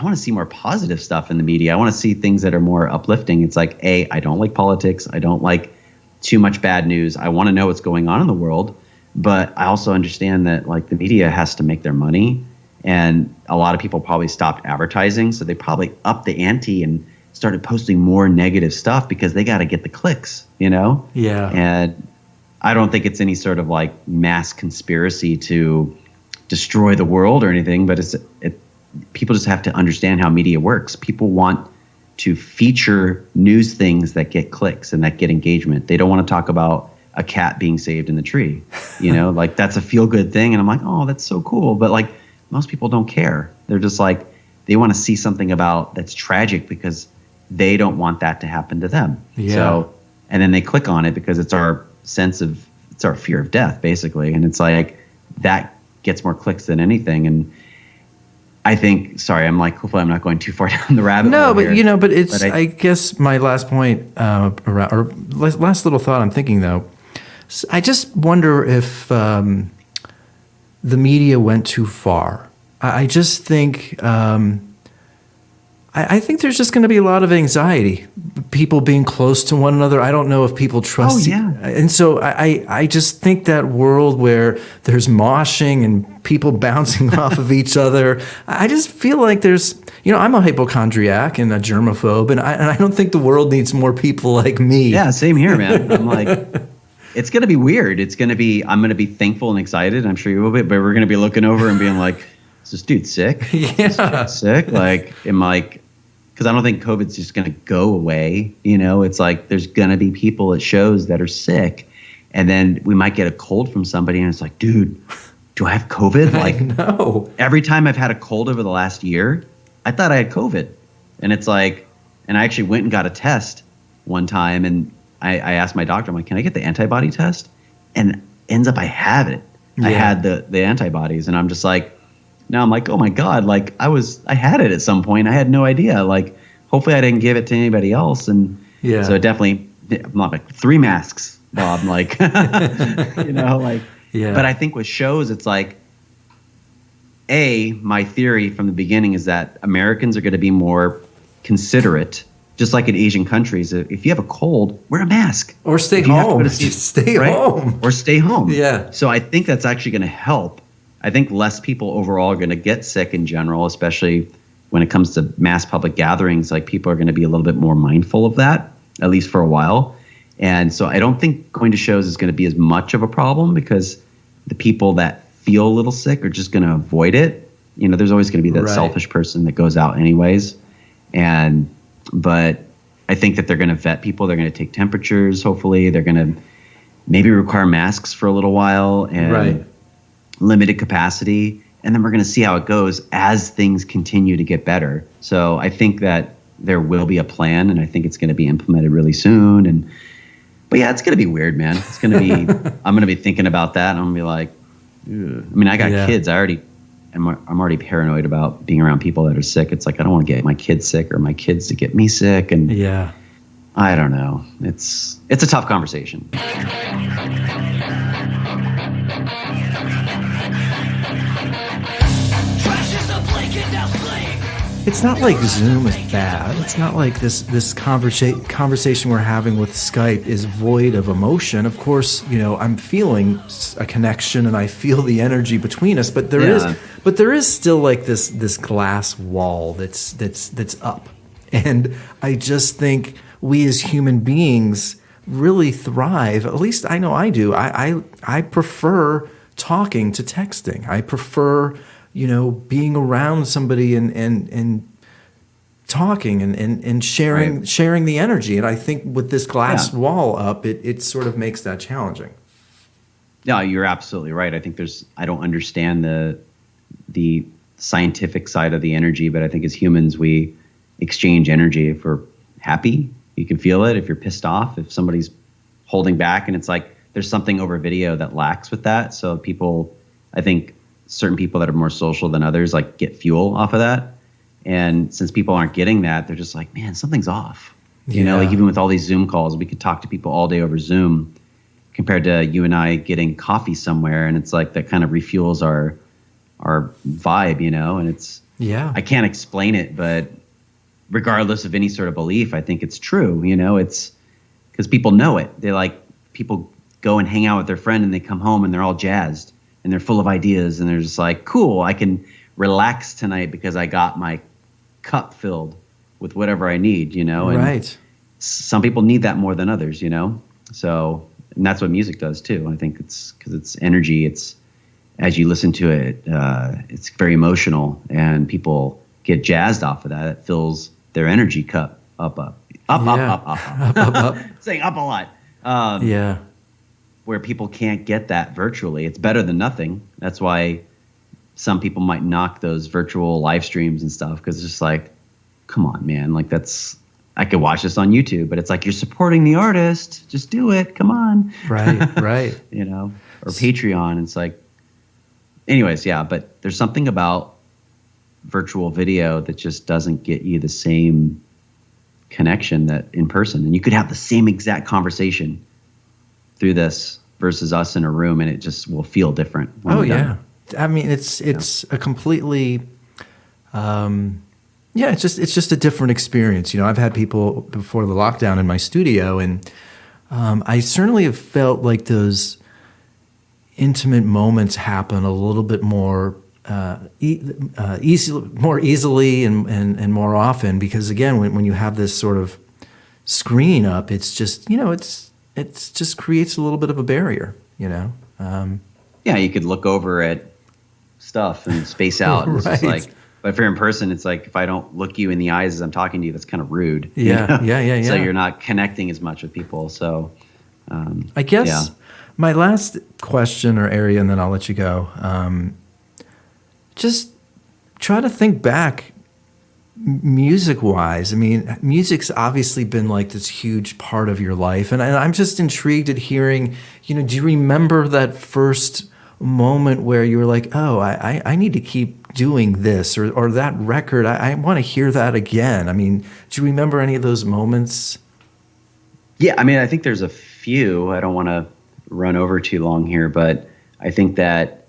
want to see more positive stuff in the media. I want to see things that are more uplifting. It's like, I don't like politics. I don't like too much bad news. I want to know what's going on in the world, but I also understand that like the media has to make their money, and a lot of people probably stopped advertising. So they probably upped the ante and started posting more negative stuff because they got to get the clicks, Yeah. And I don't think it's any sort of like mass conspiracy to destroy the world or anything, but people just have to understand how media works. People want to feature news things that get clicks and that get engagement. They don't want to talk about a cat being saved in the tree, like that's a feel good thing. And I'm like, oh, that's so cool. But like most people don't care. They're just like, they want to see something about that's tragic because they don't want that to happen to them. Yeah. So, and then they click on it because it's our fear of death, basically. And it's like, that gets more clicks than anything. And I think, sorry, I'm like, hopefully I'm not going too far down the rabbit hole. No, but here. but it's, I guess my last point, last little thought I'm thinking though, I just wonder if the media went too far. I just think, I think there's just going to be a lot of anxiety, people being close to one another. I don't know if people trust. Oh, yeah. And so I just think that world where there's moshing and people bouncing off of each other, I just feel like there's, I'm a hypochondriac and a germaphobe, and I don't think the world needs more people like me. Yeah, same here, man. I'm like, it's going to be weird. I'm going to be thankful and excited. I'm sure you will be, but we're going to be looking over and being like, is this dude sick? Yeah. Sick? Like, because I don't think COVID's just going to go away. It's like there's going to be people at shows that are sick, and then we might get a cold from somebody, and it's like, dude, do I have COVID? Like, no. Every time I've had a cold over the last year, I thought I had COVID, and it's like, and I actually went and got a test one time, and I asked my doctor, I'm like, can I get the antibody test? And ends up I have it. Yeah. I had the antibodies, and I'm just like. Now I'm like, oh my God, like I had it at some point. I had no idea. Like, hopefully I didn't give it to anybody else. And so it definitely, I'm not like 3 masks, Bob, like, like, but I think with shows, it's like, my theory from the beginning is that Americans are going to be more considerate, just like in Asian countries. If you have a cold, wear a mask. Or stay home. Just stay home. Or stay home. Yeah. So I think that's actually going to help. I think less people overall are going to get sick in general, especially when it comes to mass public gatherings. Like, people are going to be a little bit more mindful of that, at least for a while. And so I don't think going to shows is going to be as much of a problem, because the people that feel a little sick are just going to avoid it. There's always going to be that selfish person that goes out anyways. But I think that they're going to vet people. They're going to take temperatures. Hopefully, they're going to maybe require masks for a little while and limited capacity. And then we're going to see how it goes as things continue to get better. So I think that there will be a plan, and I think it's going to be implemented really soon. But yeah, it's going to be weird, man. It's going to be, I'm going to be thinking about that. And I'm going to be like, ugh. I mean, I got kids. I'm already paranoid about being around people that are sick. It's like, I don't want to get my kids sick or my kids to get me sick. And I don't know. It's a tough conversation. It's not like Zoom is bad. It's not like this conversation we're having with Skype is void of emotion. Of course, I'm feeling a connection and I feel the energy between us, but there is still like this glass wall that's up. And I just think we as human beings really thrive. At least I know I do. I prefer talking to texting. I prefer being around somebody and talking and sharing the energy. And I think with this glass wall up, it sort of makes that challenging. No, you're absolutely right. I think I don't understand the scientific side of the energy, but I think as humans, we exchange energy. If we're happy, you can feel it. If you're pissed off, if somebody's holding back, and it's like, there's something over video that lacks with that. So I think certain people that are more social than others like get fuel off of that. And since people aren't getting that, they're just like, man, something's off. Like even with all these Zoom calls, we could talk to people all day over Zoom compared to you and I getting coffee somewhere. And it's like, that kind of refuels our vibe, and it's, I can't explain it, but regardless of any sort of belief, I think it's true. It's because people know it. People go and hang out with their friend and they come home and they're all jazzed. And they're full of ideas, and they're just like, cool, I can relax tonight because I got my cup filled with whatever I need, And some people need that more than others, So, and that's what music does too. I think it's because it's energy. It's, as you listen to it, it's very emotional, and people get jazzed off of that. It fills their energy cup up. Saying up a lot. Where people can't get that virtually. It's better than nothing. That's why some people might knock those virtual live streams and stuff, because it's just like, come on, man. Like, I could watch this on YouTube, but it's like, you're supporting the artist. Just do it. Come on. Right. Or Patreon. It's like, anyways, but there's something about virtual video that just doesn't get you the same connection that in person. And you could have the same exact conversation through this versus us in a room, and it just will feel different. I mean, it's a completely, it's just a different experience. I've had people before the lockdown in my studio, and I certainly have felt like those intimate moments happen a little bit more more easily and more often, because again, when you have this sort of screen up, it's just it just creates a little bit of a barrier, you could look over at stuff and space out. It's just like, but if you're in person, it's like, if I don't look you in the eyes as I'm talking to you, that's kind of rude. Yeah. So you're not connecting as much with people. So I guess my last question or area, and then I'll let you go. Just try to think back music-wise. I mean, music's obviously been like this huge part of your life, and I'm just intrigued at hearing, do you remember that first moment where you were like, oh, I need to keep doing this, or that record, I want to hear that again? I mean, do you remember any of those moments? Yeah, I mean, I think there's a few. I don't want to run over too long here, but I think that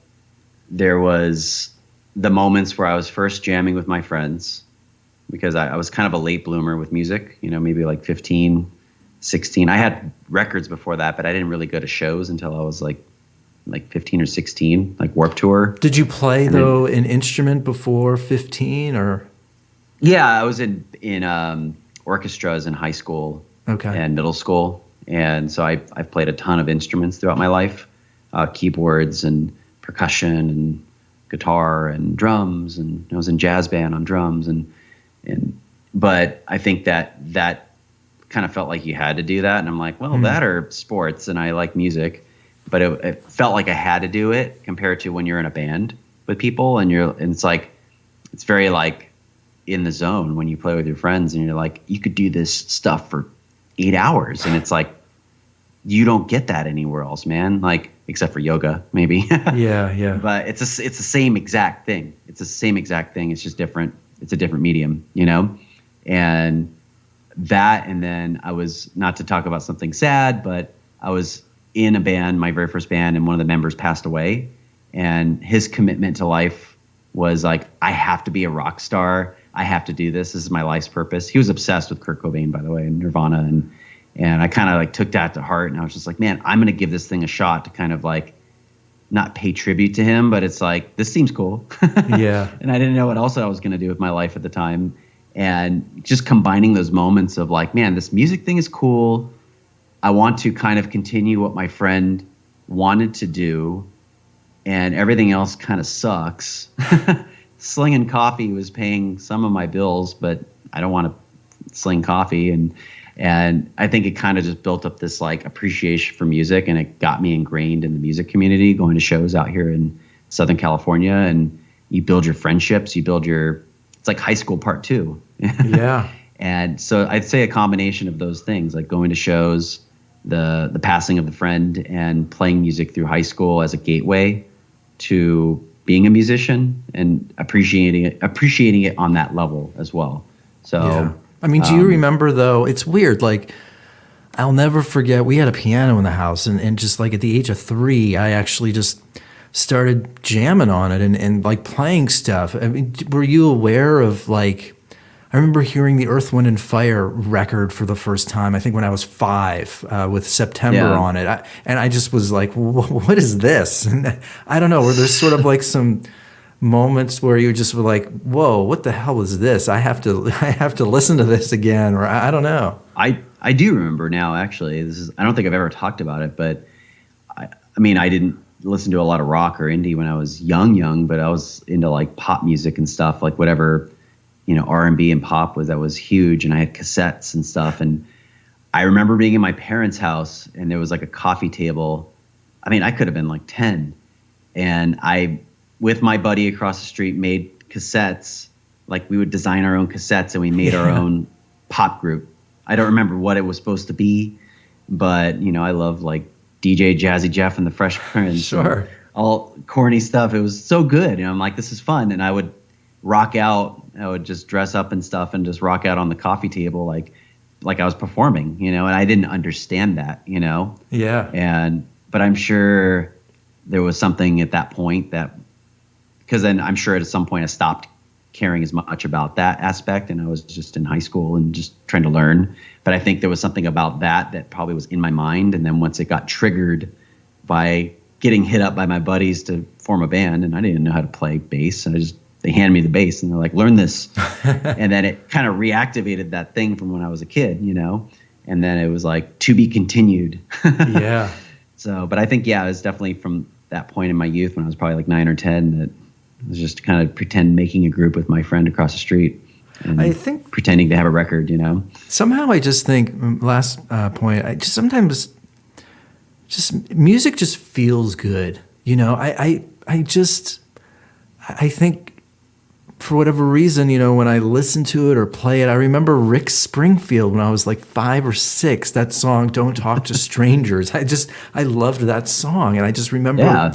there was the moments where I was first jamming with my friends, because I was kind of a late bloomer with music, maybe like 15, 16. I had records before that, but I didn't really go to shows until I was like 15 or 16, like Warped Tour. Did you play an instrument before 15 or? Yeah, I was in orchestras in high school and middle school. And so I've played a ton of instruments throughout my life, keyboards and percussion and guitar and drums. And I was in jazz band on drums but I think that kind of felt like you had to do that. And I'm like, well, that or sports, and I like music. But it felt like I had to do it compared to when you're in a band with people and it's like, it's very like in the zone when you play with your friends and you're like, you could do this stuff for 8 hours. And it's like, you don't get that anywhere else, man. Like, except for yoga, maybe. Yeah. But it's the same exact thing. It's the same exact thing. It's just different. It's a different medium, and that. And then I was, not to talk about something sad, but I was in a band, my very first band, and one of the members passed away, and his commitment to life was like, I have to be a rock star. I have to do this. This is my life's purpose. He was obsessed with Kurt Cobain, by the way, and Nirvana. And I kind of like took that to heart, and I was just like, man, I'm going to give this thing a shot to kind of like not pay tribute to him, but it's like, this seems cool. Yeah. And I didn't know what else I was going to do with my life at the time. And just combining those moments of like, man, this music thing is cool. I want to kind of continue what my friend wanted to do, and everything else kind of sucks. Slinging coffee was paying some of my bills, but I don't want to sling coffee. And I think it kind of just built up this like appreciation for music, and it got me ingrained in the music community, going to shows out here in Southern California. And you build your friendships, it's like high school part 2. Yeah. And so I'd say a combination of those things, like going to shows, the passing of the friend, and playing music through high school as a gateway to being a musician and appreciating it on that level as well. So, yeah. I mean, do you remember though? It's weird. Like, I'll never forget. We had a piano in the house, and just like at the age of 3, I actually just started jamming on it and like playing stuff. I mean, were you aware of like? I remember hearing the Earth, Wind, and Fire record for the first time, I think when I was 5, with September on it. And I just was like, what is this? And I don't know, were there sort of like some moments where you just were like, whoa, what the hell is this? I have to listen to this again, or I don't know. I do remember now, actually. I don't think I've ever talked about it, but I mean, I didn't listen to a lot of rock or indie when I was young, but I was into like pop music and stuff, like whatever, R&B and pop was huge. And I had cassettes and stuff. And I remember being in my parents' house, and there was like a coffee table. I mean, I could have been like 10. And I, with my buddy across the street, made cassettes. Like, we would design our own cassettes, and we made our own pop group. I don't remember what it was supposed to be, but I love like DJ Jazzy Jeff and the Fresh Prince. Sure. All corny stuff. It was so good. I'm like, this is fun. And I would rock out. I would just dress up and stuff and just rock out on the coffee table like I was performing, and I didn't understand that, Yeah. But I'm sure there was something at that point because then I'm sure at some point I stopped caring as much about that aspect, and I was just in high school and just trying to learn. But I think there was something about that probably was in my mind. And then once it got triggered by getting hit up by my buddies to form a band, and I didn't know how to play bass, and they handed me the bass, and they're like, learn this. And then it kind of reactivated that thing from when I was a kid, and then it was like, to be continued. Yeah. So, but I think, it was definitely from that point in my youth when I was probably like 9 or 10 that I was just kind of pretend making a group with my friend across the street. And I think pretending to have a record, Somehow I just think, last point, I just sometimes just music just feels good. I think for whatever reason, when I listen to it or play it, I remember Rick Springfield when I was like 5 or 6, that song, Don't Talk to Strangers. I loved that song. And I just remember,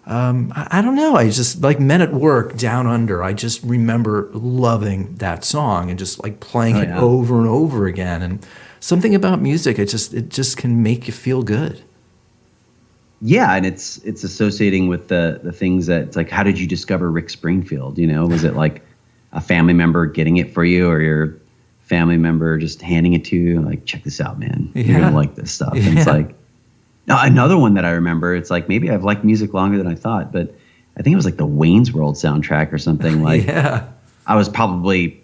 I don't know, I just like Men at Work, Down Under. I just remember loving that song and just like playing it over and over again. And something about music, it just can make you feel good. Yeah, and it's associating with the things that it's like, how did you discover Rick Springfield? Was it like a family member getting it for you, or your family member just handing it to you? Like, check this out, man. You're gonna like this stuff. And it's like, another one that I remember. It's like, maybe I've liked music longer than I thought, but I think it was like the Wayne's World soundtrack or something. Like, I was probably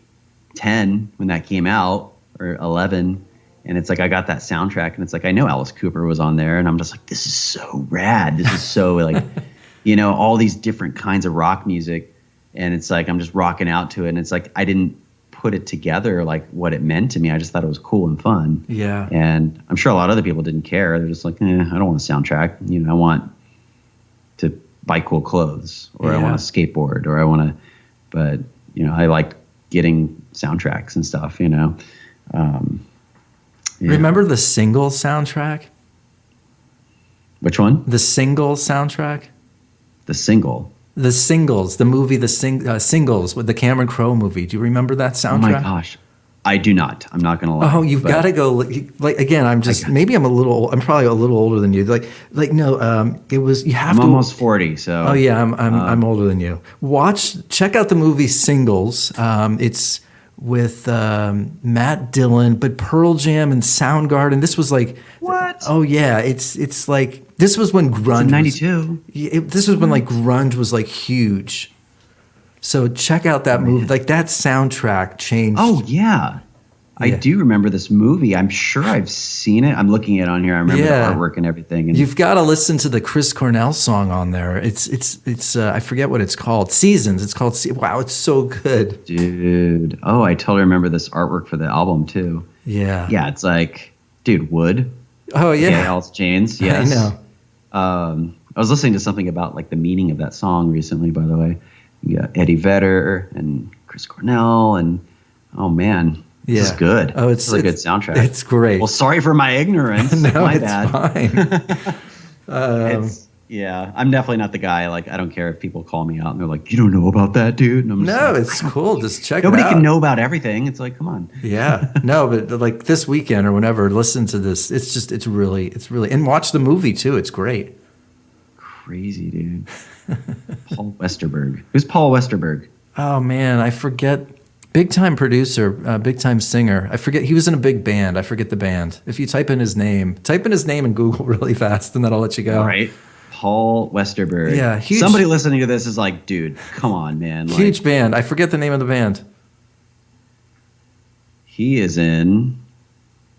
10 when that came out, or 11. And it's like, I got that soundtrack, and it's like, I know Alice Cooper was on there, and I'm just like, this is so rad. This is so like, all these different kinds of rock music. And it's like, I'm just rocking out to it. And it's like, I didn't put it together, like what it meant to me. I just thought it was cool and fun. Yeah. And I'm sure a lot of other people didn't care. They're just like, I don't want a soundtrack. You know, I want to buy cool clothes, or I want to skateboard, or I want to, but you know, I like getting soundtracks and stuff, you know. Remember the Single soundtrack? Which one? The Single soundtrack? The Single. The Singles, the movie, Singles with the Cameron Crowe movie. Do you remember that soundtrack? Oh my gosh. I do not. I'm not going to lie. Oh, you've got to go. Like, again, I'm probably a little older than you. It was, you have I'm to. I'm almost 40, so. Oh yeah, I'm older than you. Check out the movie Singles. It's with Matt Dillon, but Pearl Jam and Soundgarden. This was like. What? Oh yeah, it's like, this was when grunge. It's in 92. This was when like grunge was like huge. So check out that movie. Like that soundtrack changed. Oh yeah. I do remember this movie. I'm sure I've seen it. I'm looking at it on here. I remember the artwork and everything. And you've got to listen to the Chris Cornell song on there. It's I forget what it's called. Seasons. It's called. Wow, it's so good, dude. Oh, I totally remember this artwork for the album too. Yeah. Yeah, it's like, dude, wood. Oh yeah. Yeah, Alice Chains. Yes. I know. I was listening to something about like the meaning of that song recently. By the way, you got Eddie Vedder and Chris Cornell, and oh man. Yeah. This is good. Oh, it's a good soundtrack. It's great. Well, sorry for my ignorance. No, my it's bad. Fine. I'm definitely not the guy. Like, I don't care if people call me out and they're like, "You don't know about that, dude." And I'm just like, it's cool. Just check it out. Nobody can know about everything. It's like, come on. Yeah. No, but like this weekend or whenever, listen to this. It's really, and watch the movie too. It's great. Crazy, dude. Paul Westerberg. Who's Paul Westerberg? Oh man, I forget. Big time producer, big time singer. I forget. He was in a big band. I forget the band. If you type in his name in Google really fast, and then I'll let you go. All right. Paul Westerberg. Yeah. Huge, somebody listening to this is like, dude, come on, man. Like, huge band. I forget the name of the band. He is in,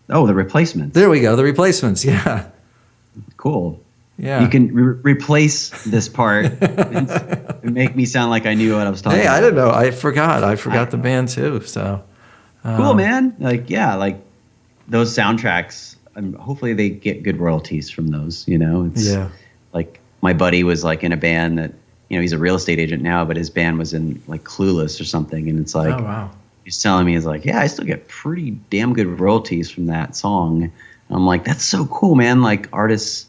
The Replacements. There we go. The Replacements. Yeah. Cool. Yeah. You can replace this part and make me sound like I knew what I was talking about. I don't know. I forgot the band too. So cool, man. Like, yeah, like those soundtracks. Hopefully they get good royalties from those. You know, it's like my buddy was like in a band that, you know, he's a real estate agent now, but his band was in like Clueless or something, and it's like, oh wow. He's telling me, he's like, yeah, I still get pretty damn good royalties from that song. And I'm like, that's so cool, man. Like artists.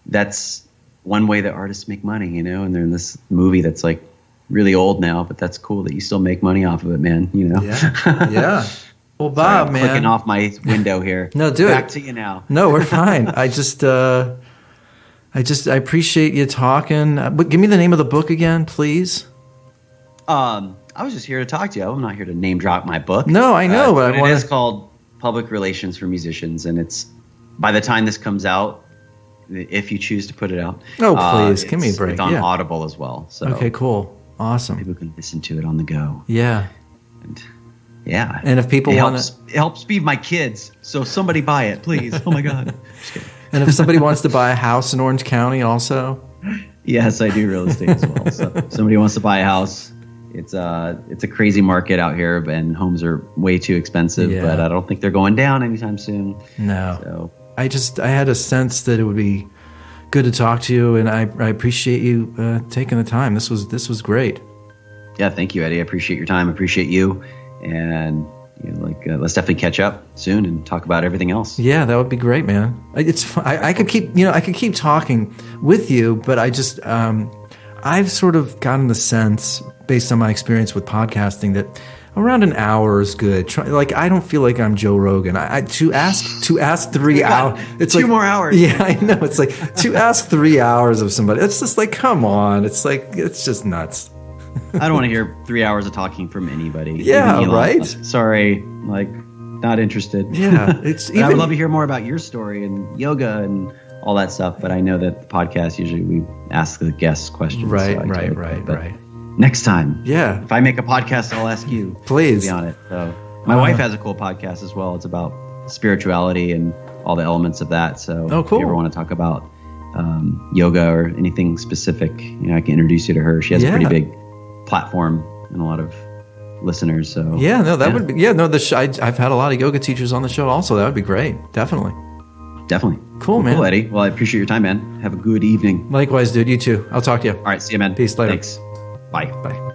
That's one way that artists make money, you know, and they're in this movie that's like really old now, but that's cool that you still make money off of it, man, you know? Yeah. Yeah. Well, Bob, man. Clicking off my window here. No, do Back to you now. No, we're fine. I appreciate you talking. Give me the name of the book again, please. I was just here to talk to you. I'm not here to name drop my book. No, I know. But it is called Public Relations for Musicians, and it's, by the time this comes out, if you choose to put it out. Oh, please, give me a break. It's on Audible as well. So okay, cool. Awesome. People can listen to it on the go. Yeah. And yeah. And if people want to... It helps feed my kids, so somebody buy it, please. Oh, my God. Just kidding. And if somebody wants to buy a house in Orange County also? Yes, I do real estate as well. So if somebody wants to buy a house, it's a crazy market out here, and homes are way too expensive, but I don't think they're going down anytime soon. No. So... I had a sense that it would be good to talk to you, and I appreciate you taking the time. This was great. Yeah, thank you, Eddie. I appreciate your time. I appreciate you, and let's definitely catch up soon and talk about everything else. Yeah, that would be great, man. I could keep talking with you, but I've sort of gotten the sense based on my experience with podcasting that around an hour is good. Like, I don't feel like I'm Joe Rogan. To ask 3 hours. It's two like, more hours. Yeah, I know. It's like to ask 3 hours of somebody. It's just like, come on. It's like, it's just nuts. I don't want to hear 3 hours of talking from anybody. Yeah, right. Sorry, like, not interested. Yeah, I would love to hear more about your story and yoga and all that stuff. But I know that the podcast usually we ask the guests questions. Right. Next time, yeah. If I make a podcast, I'll ask you. Please. To be on it. So my wife has a cool podcast as well. It's about spirituality and all the elements of that. So cool. If you ever want to talk about yoga or anything specific, I can introduce you to her. She has a pretty big platform and a lot of listeners. So yeah, no, that would be, yeah, no, I've had a lot of yoga teachers on the show also. That would be great. Definitely. Cool, man. Cool, Eddie. Well, I appreciate your time, man. Have a good evening. Likewise, dude. You too. I'll talk to you. All right. See you, man. Peace. Later. Thanks. Bye. Bye.